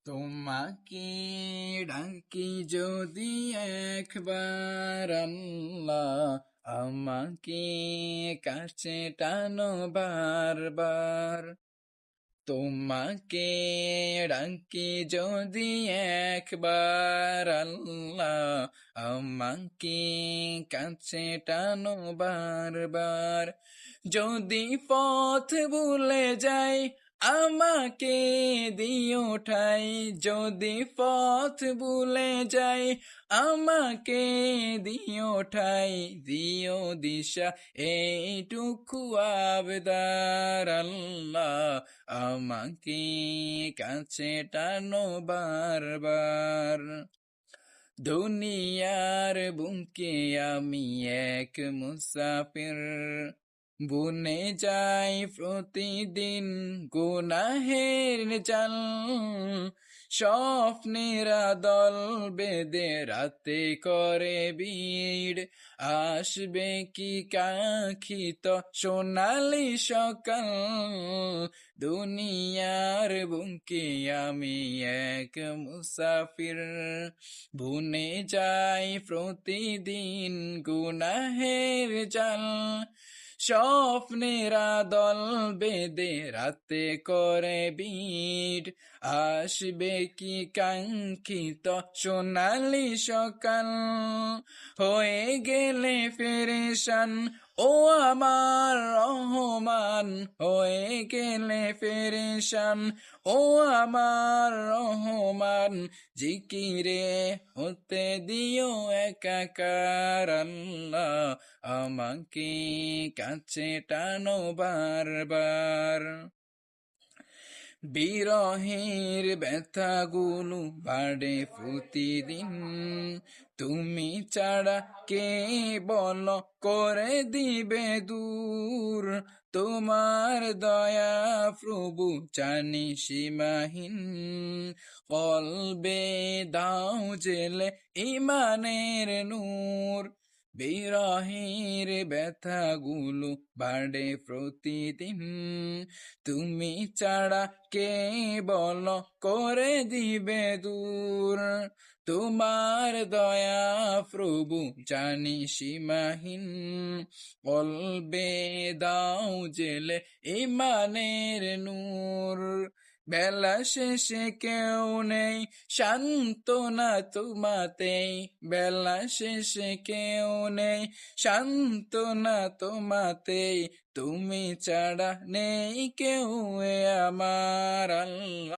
তোমাকে ডাকি যদি একবার আল্লাহ, আমাকে কাছে টানো বারবার। তোমাকে ডাকি যদি একবার আল্লাহ, আমাকে কাছে টানো বারবার। যদি পথ ভুলে যাই আমাকে দিও ঠাই, যদি পথ ভুলে যাই আমাকে দিও ঠাই, দিও দিশা এইটুকু আবেদার আল্লাহ, আমাকে কাছে টানো বারবার। দুনিয়ার বুকে আমি এক মুসাফির, বুনে যাই প্রতিদিন গুনাহের জাল। স্বপ্নেরা দল বেঁধে রাতে করে ভিড়, আসবে কি কাঙ্ক্ষিত সোনালি সকাল। দুনিয়ার বুকে আমি এক মুসাফির, বুনে যাই প্রতিদিন গুনাহের জাল। স্বপ্নেরা দল বেঁধে রাতে করে ভিড়, আসবে কি কাঙ্ক্ষিত সোনালি সকাল। হয়ে গেলে পেরেশান ও আমার রহমান, হয়ে গেলে পেরেশান ও আমার রহমান, জিকিরে হতে দিও একাকার আল্লাহ, আমাকে কাছে টানো বারবার। বিরহের ব্যথাগুলো বাড়ে প্রতিদিন, তুমি ছাড়া কে বল করে দিবে দূর। তোমার দয়া প্রভু জানি সীমাহীন, কলবে দাও জেলে ইমানের নূর। বিরহের ব্যথাগুলো বাড়ে প্রতিদিন, তুমি ছাড়া কে বল করে দিবে দূর। তোমার দয়া প্রভু জানি সীমাহীন, কলবে দাও জেলে ইমানের নূর। বেলা শেষে কেউ নেই সান্ত্বনা তোমাতেই, বেলা শেষে কেউ নেই সান্ত্বনা তোমাতেই, তুমি ছাড়া নেই কেউ এ আমার আল্লাহ।